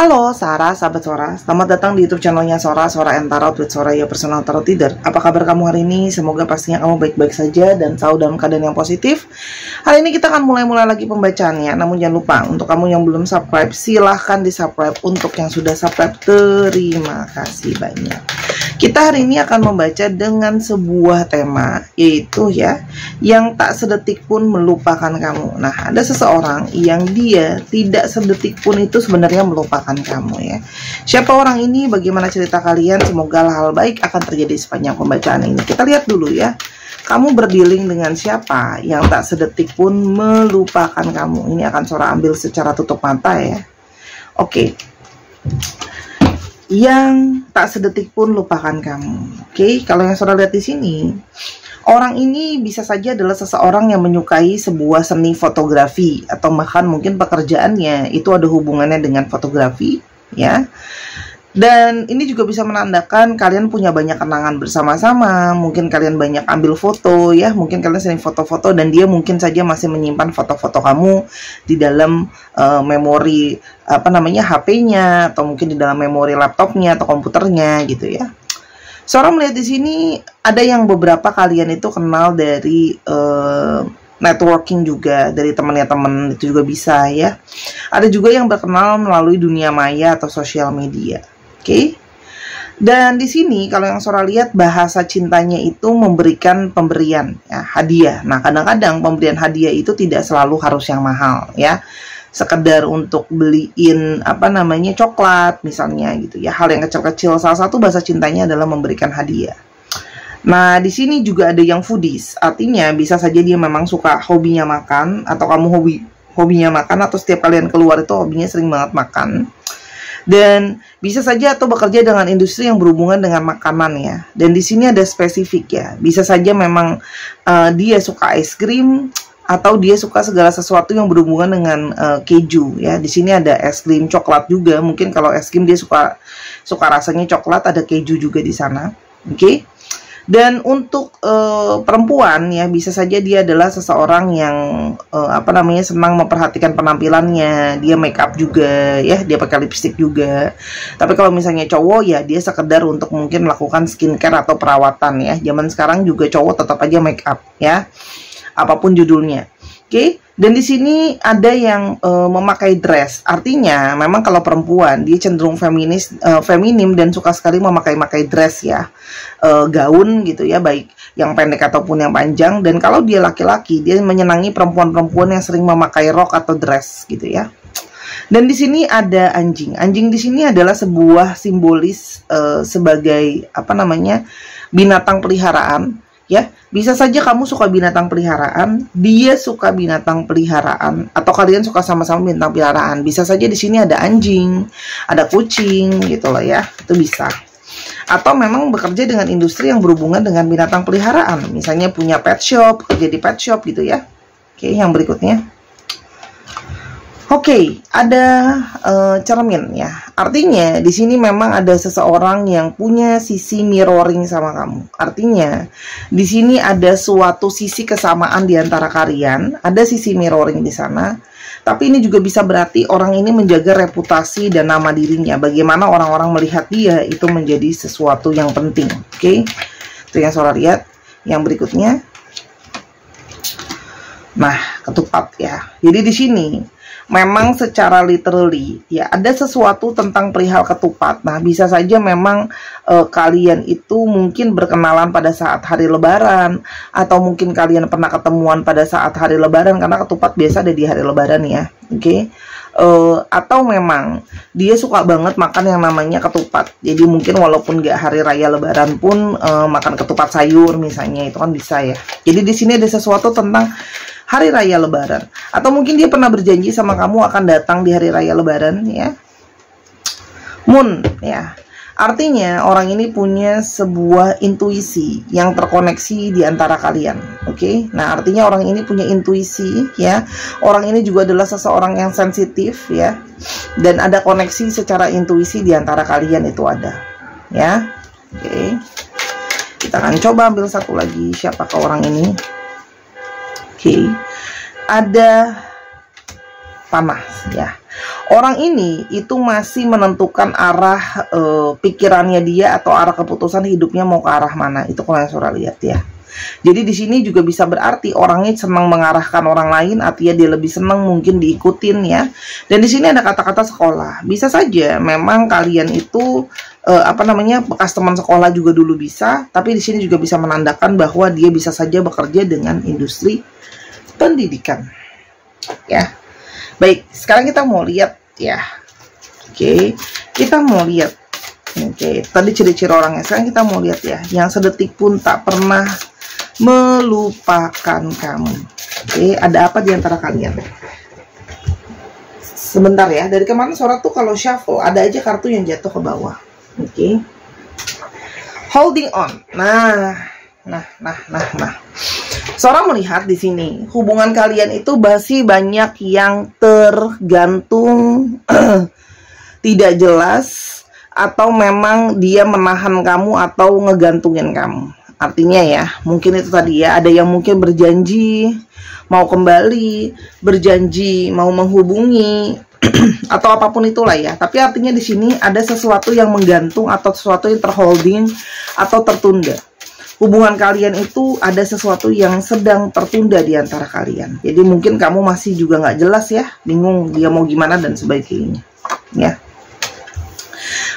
Halo Sarah, sahabat Sora, selamat datang di YouTube channelnya Sora and Tarot with Soraya Personal Tarot Reader. Apa kabar kamu hari ini? Semoga pastinya kamu baik-baik saja dan selalu dalam keadaan yang positif. Hari ini kita akan mulai lagi pembacaannya. Namun jangan lupa, untuk kamu yang belum subscribe, silahkan di subscribe. Untuk yang sudah subscribe, terima kasih banyak. Kita hari ini akan membaca dengan sebuah tema, yaitu yang tak sedetik pun melupakan kamu. Nah, ada seseorang yang dia tidak sedetik pun itu sebenarnya melupakan kamu ya. Siapa orang ini? Bagaimana cerita kalian? Semoga hal baik akan terjadi sepanjang pembacaan ini. Kita lihat dulu ya. Kamu berdealing dengan siapa yang tak sedetik pun melupakan kamu? Ini akan Sora ambil secara tutup mata ya. Oke. Yang tak sedetik pun lupakan kamu. Oke, kalau yang Sora lihat di sini, orang ini bisa saja adalah seseorang yang menyukai sebuah seni fotografi atau bahkan mungkin pekerjaannya itu ada hubungannya dengan fotografi ya. Dan ini juga bisa menandakan kalian punya banyak kenangan bersama-sama. Mungkin kalian banyak ambil foto ya, mungkin kalian sering foto-foto dan dia mungkin saja masih menyimpan foto-foto kamu di dalam memori HP-nya atau mungkin di dalam memori laptopnya atau komputernya gitu ya. Seorang melihat di sini ada yang beberapa kalian itu kenal dari networking juga, dari temannya teman itu juga bisa ya. Ada juga yang berkenal melalui dunia maya atau sosial media. Oke. Dan di sini kalau yang Sora lihat bahasa cintanya itu memberikan pemberian ya, hadiah. Nah, kadang-kadang pemberian hadiah itu tidak selalu harus yang mahal ya. Sekedar untuk beliin coklat misalnya gitu ya, hal yang kecil-kecil. Salah satu bahasa cintanya adalah memberikan hadiah. Nah, di sini juga ada yang foodies, artinya bisa saja dia memang suka hobinya makan, atau kamu hobinya makan, atau setiap kalian keluar itu hobinya sering banget makan. Dan bisa saja atau bekerja dengan industri yang berhubungan dengan makanan ya. Dan di sini ada spesifik ya, bisa saja memang dia suka es krim, atau dia suka segala sesuatu yang berhubungan dengan keju ya. Di sini ada es krim coklat juga. Mungkin kalau es krim dia suka rasanya coklat, ada keju juga di sana. Oke. Dan untuk perempuan ya, bisa saja dia adalah seseorang yang senang memperhatikan penampilannya. Dia make up juga ya, dia pakai lipstick juga. Tapi kalau misalnya cowok ya, dia sekedar untuk mungkin melakukan skincare atau perawatan ya. Zaman sekarang juga cowok tetap aja make up ya, apapun judulnya. Oke. Dan di sini ada yang memakai dress. Artinya memang kalau perempuan dia cenderung feminim dan suka sekali memakai dress ya. Gaun gitu ya, baik yang pendek ataupun yang panjang. Dan kalau dia laki-laki, dia menyenangi perempuan-perempuan yang sering memakai rok atau dress gitu ya. Dan di sini ada anjing. Anjing di sini adalah sebuah simbolis sebagai binatang peliharaan. Ya, bisa saja kamu suka binatang peliharaan, dia suka binatang peliharaan, atau kalian suka sama-sama binatang peliharaan. Bisa saja di sini ada anjing, ada kucing, gitu loh ya, itu bisa. Atau memang bekerja dengan industri yang berhubungan dengan binatang peliharaan, misalnya punya pet shop, kerja di pet shop gitu ya. Oke, yang berikutnya. Oke, ada cermin ya. Artinya di sini memang ada seseorang yang punya sisi mirroring sama kamu. Artinya di sini ada suatu sisi kesamaan di antara kalian, ada sisi mirroring di sana. Tapi ini juga bisa berarti orang ini menjaga reputasi dan nama dirinya. Bagaimana orang-orang melihat dia itu menjadi sesuatu yang penting. Oke, itu yang Sora lihat. Yang berikutnya. Nah, ketupat ya. Jadi di sini memang secara literally ya ada sesuatu tentang perihal ketupat. Nah, bisa saja memang kalian itu mungkin berkenalan pada saat hari lebaran, atau mungkin kalian pernah ketemuan pada saat hari lebaran, karena ketupat biasa ada di hari lebaran ya. Oke. Atau memang dia suka banget makan yang namanya ketupat. Jadi mungkin walaupun nggak hari raya lebaran pun makan ketupat sayur misalnya, itu kan bisa ya. Jadi di sini ada sesuatu tentang hari raya lebaran, atau mungkin dia pernah berjanji sama kamu akan datang di hari raya lebaran ya. Moon ya, artinya orang ini punya sebuah intuisi yang terkoneksi di antara kalian. Oke. Nah, artinya orang ini punya intuisi ya. Orang ini juga adalah seseorang yang sensitif ya, dan ada koneksi secara intuisi di antara kalian itu ada ya. Oke. Kita akan coba ambil satu lagi, siapakah orang ini. Oke, ada panas ya. Orang ini itu masih menentukan arah pikirannya dia atau arah keputusan hidupnya mau ke arah mana. Itu kalau yang Saudara lihat ya. Jadi di sini juga bisa berarti orangnya senang mengarahkan orang lain, artinya dia lebih senang mungkin diikutin ya. Dan di sini ada kata-kata sekolah. Bisa saja memang kalian itu bekas teman sekolah juga dulu bisa, tapi di sini juga bisa menandakan bahwa dia bisa saja bekerja dengan industri pendidikan. Ya. Baik, sekarang kita mau lihat ya. Oke, kita mau lihat. Oke, tadi ciri-ciri orangnya. Sekarang kita mau lihat ya, yang sedetik pun tak pernah melupakan kamu. Oke, ada apa di antara kalian? Sebentar ya, dari kemarin Saudara tuh kalau shuffle ada aja kartu yang jatuh ke bawah. Oke. Holding on. Nah. Saudara melihat di sini hubungan kalian itu masih banyak yang tergantung, tidak jelas, atau memang dia menahan kamu atau ngegantungin kamu. Artinya ya, mungkin itu tadi ya, ada yang mungkin berjanji mau kembali, berjanji mau menghubungi, atau apapun itulah ya. Tapi artinya di sini ada sesuatu yang menggantung atau sesuatu yang terholding atau tertunda. Hubungan kalian itu ada sesuatu yang sedang tertunda di antara kalian. Jadi mungkin kamu masih juga nggak jelas ya, bingung dia mau gimana dan sebagainya. Ya.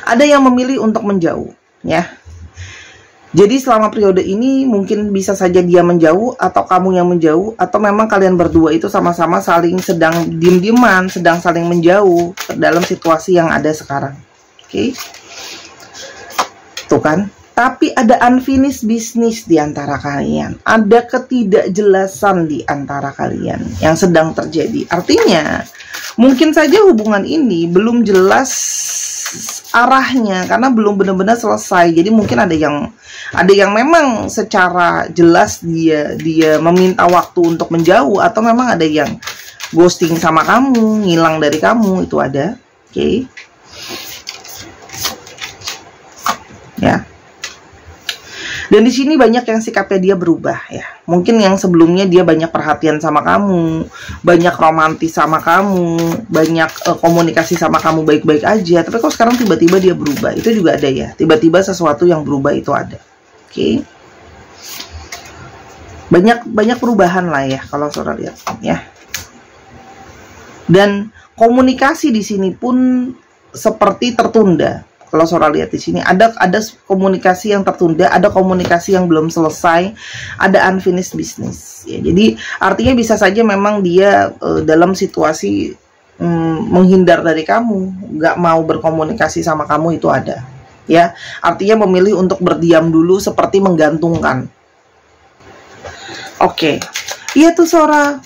Ada yang memilih untuk menjauh, ya. Jadi selama periode ini mungkin bisa saja dia menjauh atau kamu yang menjauh, atau memang kalian berdua itu sama-sama saling sedang diem-dieman, sedang saling menjauh dalam situasi yang ada sekarang. Oke. Tuh kan? Tapi ada unfinished business di antara kalian. Ada ketidakjelasan di antara kalian yang sedang terjadi. Artinya, mungkin saja hubungan ini belum jelas arahnya karena belum benar-benar selesai. Jadi mungkin ada yang memang secara jelas dia meminta waktu untuk menjauh, atau memang ada yang ghosting sama kamu, ngilang dari kamu, itu ada. Oke. Ya. Dan di sini banyak yang sikapnya dia berubah ya. Mungkin yang sebelumnya dia banyak perhatian sama kamu, banyak romantis sama kamu, banyak komunikasi sama kamu baik-baik aja. Tapi kok sekarang tiba-tiba dia berubah, itu juga ada ya. Tiba-tiba sesuatu yang berubah itu ada. Oke. Banyak perubahan lah ya kalau Saudara lihat ya. Dan komunikasi di sini pun seperti tertunda. Kalau Saudara lihat di sini ada komunikasi yang tertunda, ada komunikasi yang belum selesai, ada unfinished business. Ya, jadi artinya bisa saja memang dia dalam situasi menghindar dari kamu, nggak mau berkomunikasi sama kamu, itu ada. Ya, artinya memilih untuk berdiam dulu, seperti menggantungkan. Oke, iya tuh Saudara.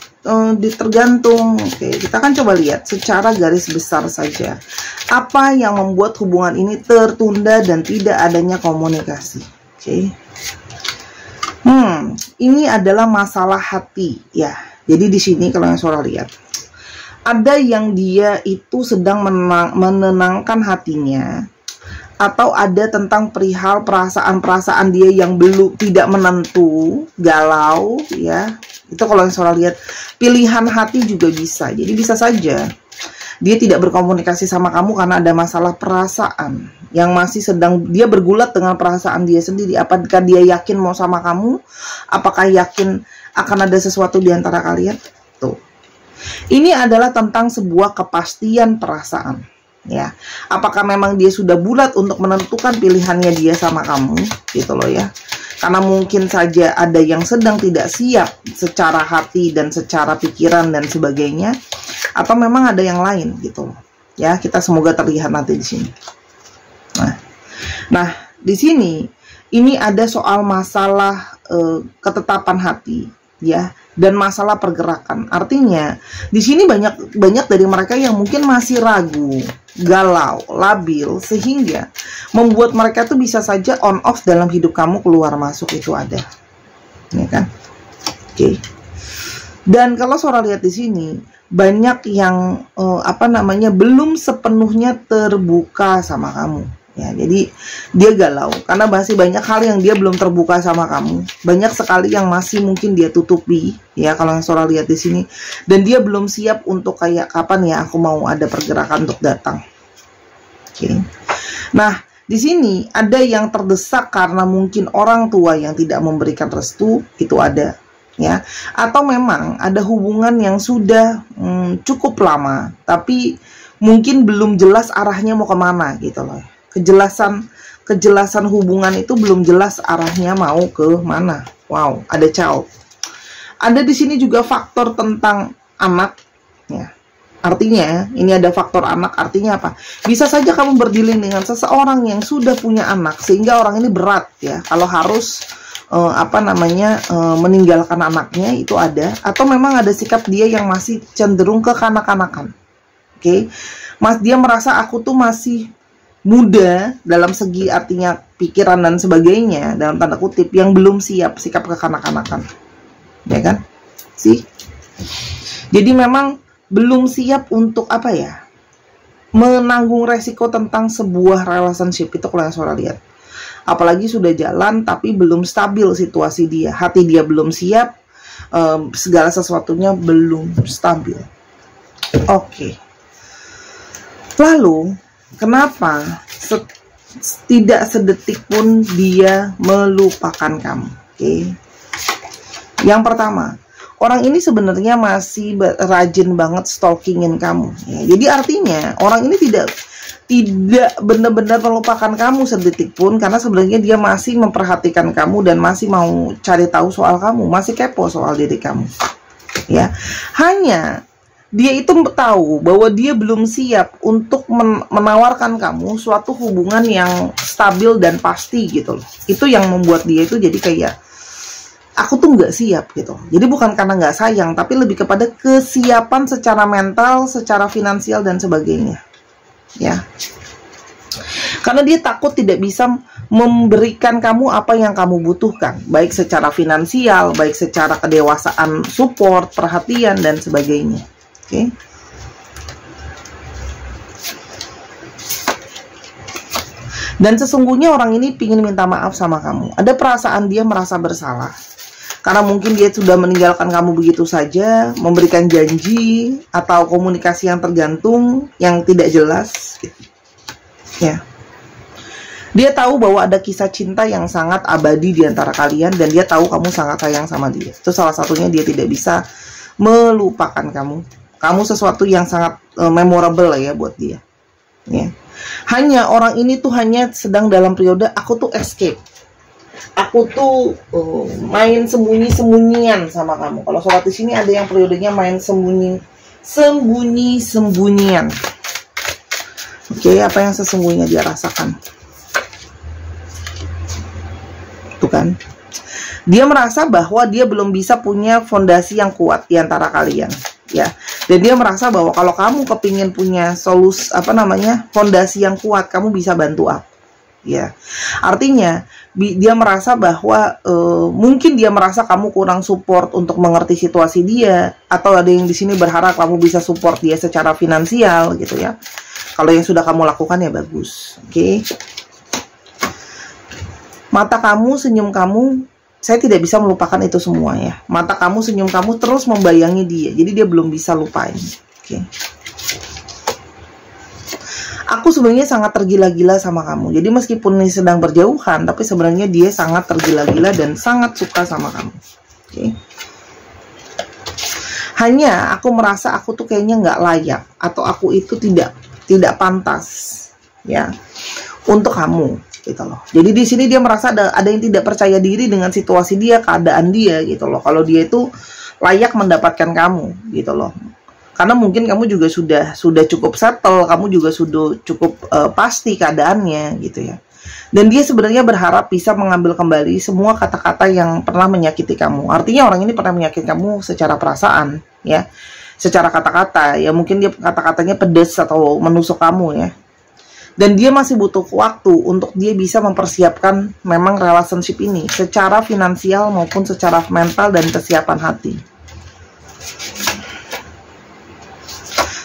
Tergantung. Oke, kita akan coba lihat secara garis besar saja apa yang membuat hubungan ini tertunda dan tidak adanya komunikasi. Oke. Ini adalah masalah hati ya. Jadi di sini kalau yang Saudara lihat, ada yang dia itu sedang menenangkan hatinya, atau ada tentang perihal perasaan-perasaan dia yang belum tidak menentu, galau ya. Itu kalau yang Saudara lihat, pilihan hati juga bisa. Jadi bisa saja dia tidak berkomunikasi sama kamu karena ada masalah perasaan yang masih sedang dia bergulat dengan perasaan dia sendiri. Apakah dia yakin mau sama kamu? Apakah yakin akan ada sesuatu di antara kalian? Tuh. Ini adalah tentang sebuah kepastian perasaan. Ya, apakah memang dia sudah bulat untuk menentukan pilihannya dia sama kamu, gitu loh ya. Karena mungkin saja ada yang sedang tidak siap secara hati dan secara pikiran dan sebagainya, atau memang ada yang lain gitu loh. Ya, kita semoga terlihat nanti di sini. Nah, di sini ini ada soal masalah ketetapan hati, ya. Dan masalah pergerakan. Artinya di sini banyak dari mereka yang mungkin masih ragu, galau, labil, sehingga membuat mereka tuh bisa saja on off dalam hidup kamu, keluar masuk, itu ada, ya kan? Oke. Dan kalau Saudara lihat di sini banyak yang belum sepenuhnya terbuka sama kamu, Ya, jadi dia galau karena masih banyak hal yang dia belum terbuka sama kamu. Banyak sekali yang masih mungkin dia tutupi, ya kalau yang Sora lihat di sini. Dan dia belum siap untuk kayak kapan ya aku mau ada pergerakan untuk datang. Oke. Nah, di sini ada yang terdesak karena mungkin orang tua yang tidak memberikan restu, itu ada, ya. Atau memang ada hubungan yang sudah cukup lama, tapi mungkin belum jelas arahnya mau kemana gitu loh. Kejelasan hubungan itu belum jelas arahnya mau ke mana. Wow, ada child. Ada di sini juga faktor tentang anak, ya. Artinya, ini ada faktor anak, artinya apa? Bisa saja kamu berdiling dengan seseorang yang sudah punya anak, sehingga orang ini berat ya. Kalau harus meninggalkan anaknya itu ada, atau memang ada sikap dia yang masih cenderung ke kanak-kanakan. Oke. Mas, dia merasa aku tuh masih muda dalam segi artinya pikiran dan sebagainya, dalam tanda kutip, yang belum siap sikap kekanak-kanakan, ya kan? Sih. Jadi memang belum siap untuk apa ya? Menanggung resiko tentang sebuah relationship itu kalau yang Sora lihat. Apalagi sudah jalan tapi belum stabil situasi dia, hati dia belum siap, segala sesuatunya belum stabil. Oke. Lalu kenapa tidak sedetik pun dia melupakan kamu? Oke. Yang pertama, orang ini sebenarnya masih rajin banget stalkingin kamu. Ya, jadi artinya orang ini tidak benar-benar melupakan kamu sedetik pun, karena sebenarnya dia masih memperhatikan kamu dan masih mau cari tahu soal kamu, masih kepo soal diri kamu. Ya, hanya dia itu tahu bahwa dia belum siap untuk menawarkan kamu suatu hubungan yang stabil dan pasti gitu loh. Itu yang membuat dia itu jadi kayak, aku tuh nggak siap gitu. Jadi bukan karena nggak sayang, tapi lebih kepada kesiapan secara mental, secara finansial dan sebagainya. Ya, karena dia takut tidak bisa memberikan kamu apa yang kamu butuhkan, baik secara finansial, baik secara kedewasaan, support, perhatian dan sebagainya. Oke. Dan sesungguhnya orang ini ingin minta maaf sama kamu. Ada perasaan dia merasa bersalah karena mungkin dia sudah meninggalkan kamu begitu saja, memberikan janji atau komunikasi yang tergantung, yang tidak jelas. Ya. Dia tahu bahwa ada kisah cinta yang sangat abadi di antara kalian, dan dia tahu kamu sangat sayang sama dia. Itu salah satunya, dia tidak bisa melupakan kamu. Kamu sesuatu yang sangat memorable lah ya buat dia. Ya. Hanya orang ini tuh hanya sedang dalam periode aku tuh escape. Aku tuh main sembunyi-sembunyian sama kamu. Kalau sholat di sini ada yang periodenya main sembunyi-sembunyian. Oke, apa yang sesungguhnya dia rasakan? Tuh kan? Dia merasa bahwa dia belum bisa punya fondasi yang kuat di antara kalian, ya. Dan dia merasa bahwa kalau kamu kepingin punya fondasi yang kuat, kamu bisa bantu aku, ya. Artinya dia merasa bahwa mungkin dia merasa kamu kurang support untuk mengerti situasi dia, atau ada yang di sini berharap kamu bisa support dia secara finansial gitu ya. Kalau yang sudah kamu lakukan ya bagus, oke. Mata kamu, senyum kamu, saya tidak bisa melupakan itu semua ya. Mata kamu, senyum kamu terus membayangi dia. Jadi dia belum bisa lupain. Oke. Aku sebenarnya sangat tergila-gila sama kamu. Jadi meskipun ini sedang berjauhan, tapi sebenarnya dia sangat tergila-gila dan sangat suka sama kamu. Oke. Hanya aku merasa aku tuh kayaknya nggak layak, atau aku itu tidak pantas ya untuk kamu. Gitu loh. Jadi di sini dia merasa ada yang tidak percaya diri dengan situasi dia, keadaan dia gitu loh. Kalau dia itu layak mendapatkan kamu gitu loh. Karena mungkin kamu juga sudah cukup settle, kamu juga sudah cukup pasti keadaannya gitu ya. Dan dia sebenarnya berharap bisa mengambil kembali semua kata-kata yang pernah menyakiti kamu. Artinya orang ini pernah menyakiti kamu secara perasaan ya. Secara kata-kata ya, mungkin dia kata-katanya pedas atau menusuk kamu ya. Dan dia masih butuh waktu untuk dia bisa mempersiapkan memang relationship ini secara finansial maupun secara mental dan kesiapan hati.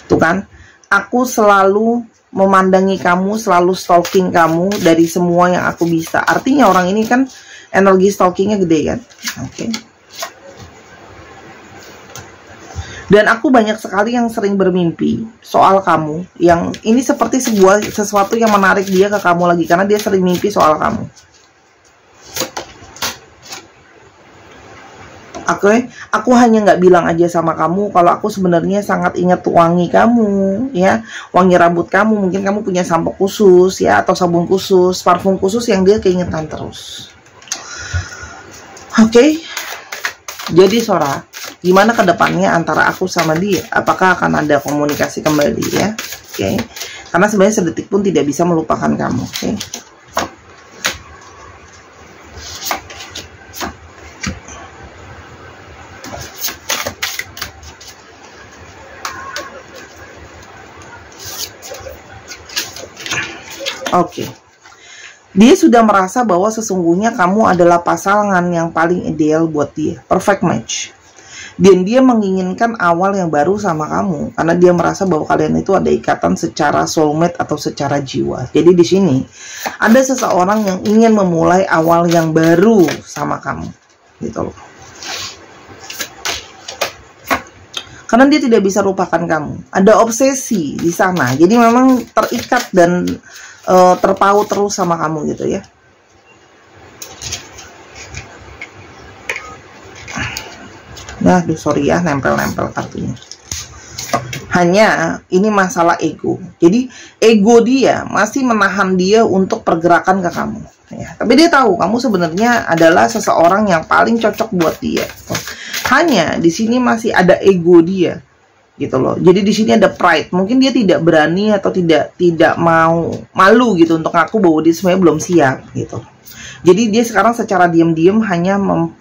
Tuh kan, aku selalu memandangi kamu, selalu stalking kamu dari semua yang aku bisa. Artinya orang ini kan energi stalkingnya gede kan. Oke. Dan aku banyak sekali yang sering bermimpi soal kamu, yang ini seperti sesuatu yang menarik dia ke kamu lagi, karena dia sering mimpi soal kamu. Aku hanya nggak bilang aja sama kamu kalau aku sebenarnya sangat ingat wangi kamu, ya, wangi rambut kamu. Mungkin kamu punya sampo khusus, ya, atau sabun khusus, parfum khusus yang dia keingetan terus. Oke. Jadi Sora, gimana kedepannya antara aku sama dia? Apakah akan ada komunikasi kembali, ya? Oke. Karena sebenarnya sedetik pun tidak bisa melupakan kamu. Oke. Oke. Dia sudah merasa bahwa sesungguhnya kamu adalah pasangan yang paling ideal buat dia, perfect match. Dan dia menginginkan awal yang baru sama kamu karena dia merasa bahwa kalian itu ada ikatan secara soulmate atau secara jiwa. Jadi di sini ada seseorang yang ingin memulai awal yang baru sama kamu, gitu loh. Karena dia tidak bisa lupakan kamu. Ada obsesi di sana. Jadi memang terikat dan terpaut terus sama kamu gitu ya. Nah, sorry ya, nempel-nempel kartunya. Hanya ini masalah ego. Jadi ego dia masih menahan dia untuk pergerakan ke kamu. Ya, tapi dia tahu kamu sebenarnya adalah seseorang yang paling cocok buat dia. Hanya di sini masih ada ego dia, gitu loh. Jadi di sini ada pride. Mungkin dia tidak berani atau tidak mau, malu gitu untuk ngaku bahwa dia sebenarnya belum siap gitu. Jadi dia sekarang secara diam-diam hanya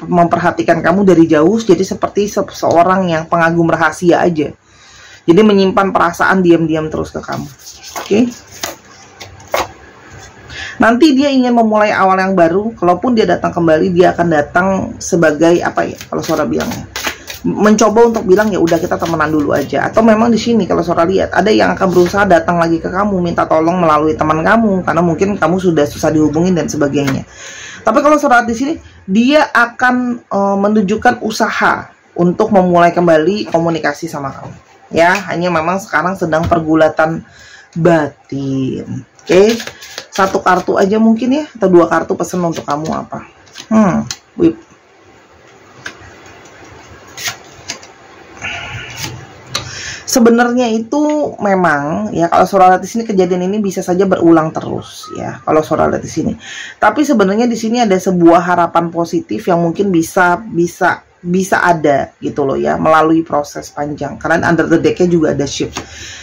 memperhatikan kamu dari jauh, jadi seperti seorang yang pengagum rahasia aja. Jadi menyimpan perasaan diam-diam terus ke kamu. Oke. Nanti dia ingin memulai awal yang baru. Kalaupun dia datang kembali, dia akan datang sebagai apa ya? Kalau Sora bilangnya, mencoba untuk bilang ya udah kita temenan dulu aja. Atau memang di sini kalau Sora lihat ada yang akan berusaha datang lagi ke kamu, minta tolong melalui teman kamu karena mungkin kamu sudah susah dihubungin dan sebagainya. Tapi kalau Sora di sini dia akan menunjukkan usaha untuk memulai kembali komunikasi sama kamu. Ya, hanya memang sekarang sedang pergulatan batin. Oke. Satu kartu aja mungkin ya, atau dua kartu pesan untuk kamu apa? Whip. Sebenarnya itu memang ya, kalau Sora lihat di sini kejadian ini bisa saja berulang terus ya kalau Sora lihat di sini. Tapi sebenarnya di sini ada sebuah harapan positif yang mungkin bisa ada gitu loh ya, melalui proses panjang. Karena under the deck-nya juga ada shift.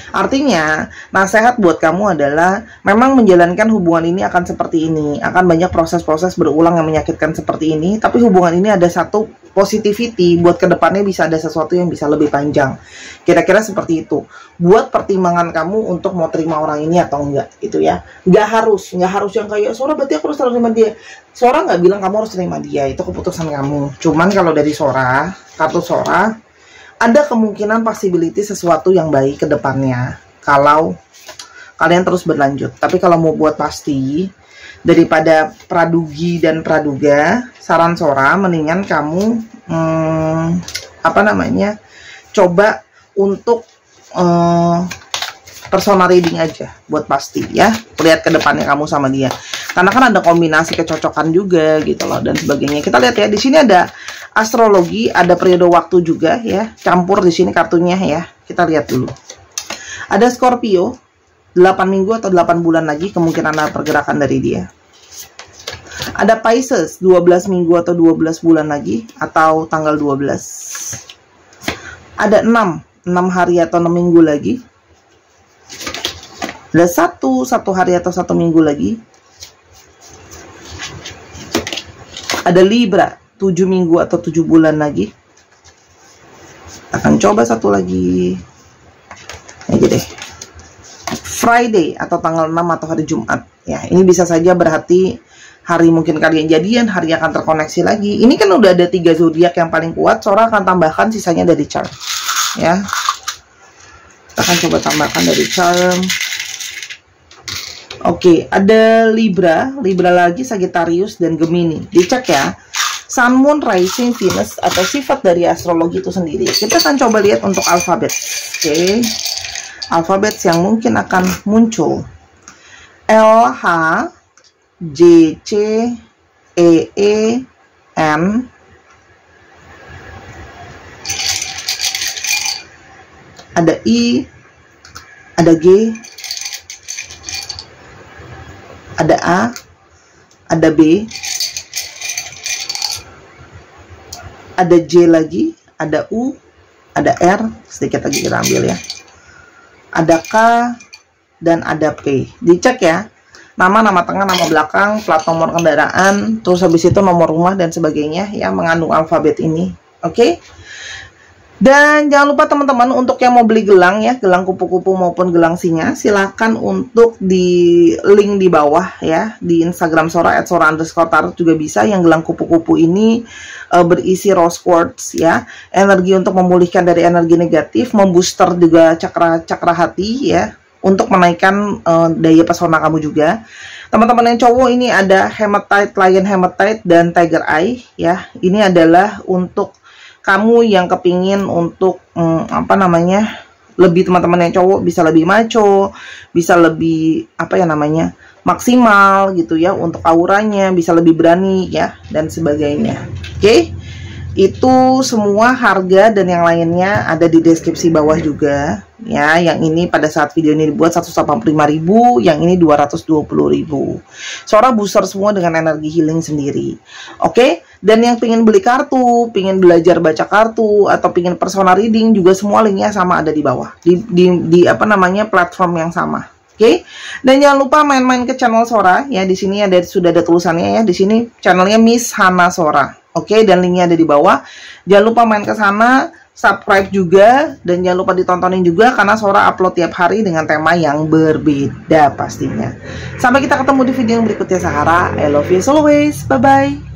Artinya, nasihat buat kamu adalah memang menjalankan hubungan ini akan seperti ini, akan banyak proses-proses berulang yang menyakitkan seperti ini, tapi hubungan ini ada satu positivity buat kedepannya bisa ada sesuatu yang bisa lebih panjang. Kira-kira seperti itu. Buat pertimbangan kamu untuk mau terima orang ini atau enggak, gitu ya. Nggak harus yang kayak Sora berarti aku harus terima dia. Sora nggak bilang kamu harus terima dia, itu keputusan kamu. Cuman kalau dari Sora, kartu Sora, ada kemungkinan possibility sesuatu yang baik ke depannya kalau kalian terus berlanjut. Tapi kalau mau buat pasti, daripada pradugi dan praduga, saran Sora mendingan kamu coba untuk personal reading aja buat pasti ya, lihat ke depannya kamu sama dia. Karena kan ada kombinasi kecocokan juga gitu loh dan sebagainya. Kita lihat ya, di sini ada astrologi, ada periode waktu juga ya, campur di sini kartunya ya. Kita lihat dulu. Ada Scorpio, 8 minggu atau 8 bulan lagi kemungkinan ada pergerakan dari dia. Ada Pisces, 12 minggu atau 12 bulan lagi atau tanggal 12. Ada 6 hari atau 6 minggu lagi. Ada 1 hari atau 1 minggu lagi. Ada Libra, 7 minggu atau 7 bulan lagi. Akan coba satu lagi. Aja deh. Friday atau tanggal 6 atau hari Jumat. Ya, ini bisa saja berarti hari mungkin kalian jadian, hari akan terkoneksi lagi. Ini kan udah ada 3 zodiak yang paling kuat. Sora akan tambahkan sisanya dari charm. Ya. Kita akan coba tambahkan dari charm. Oke, ada Libra, Libra lagi, Sagittarius, dan Gemini. Dicek ya, Sun, Moon, Rising, Venus, atau sifat dari astrologi itu sendiri. Kita akan coba lihat untuk alfabet. Oke, alfabet yang mungkin akan muncul. L, H, J, C, E, N, ada I, ada G, ada A, ada B, ada J lagi, ada U, ada R, sedikit lagi kita ambil ya, ada K, dan ada P. Dicek ya, nama tengah, nama belakang, plat nomor kendaraan, terus habis itu nomor rumah dan sebagainya ya, mengandung alfabet ini. Oke. Dan jangan lupa teman-teman, untuk yang mau beli gelang ya, gelang kupu-kupu maupun gelang singa, silahkan untuk di link di bawah ya, di Instagram Sora @sora_tarot juga bisa. Yang gelang kupu-kupu ini berisi rose quartz ya, energi untuk memulihkan dari energi negatif, membooster juga cakra hati ya, untuk menaikkan daya pesona kamu juga. Teman-teman yang cowok ini ada hematite, lion hematite, dan tiger eye ya. Ini adalah untuk kamu yang kepingin untuk lebih, teman-teman yang cowok bisa lebih maco, bisa lebih maksimal gitu ya, untuk auranya bisa lebih berani ya, dan sebagainya. Oke. Itu semua harga dan yang lainnya ada di deskripsi bawah juga ya. Yang ini pada saat video ini dibuat 185.000, yang ini 220.000. Sora booster semua dengan energi healing sendiri. Oke, dan yang pengen beli kartu, pengen belajar baca kartu, atau pengen personal reading juga, semua linknya sama ada di bawah di platform yang sama. Oke, dan jangan lupa main-main ke channel Sora ya. Di sini sudah ada tulisannya ya. Di sini channelnya Miss Hana Sora. Oke, dan linknya ada di bawah. Jangan lupa main ke sana, subscribe juga, dan jangan lupa ditontonin juga karena Sora upload tiap hari dengan tema yang berbeda pastinya. Sampai kita ketemu di video yang berikutnya, Sahara. I love you as always. Bye bye.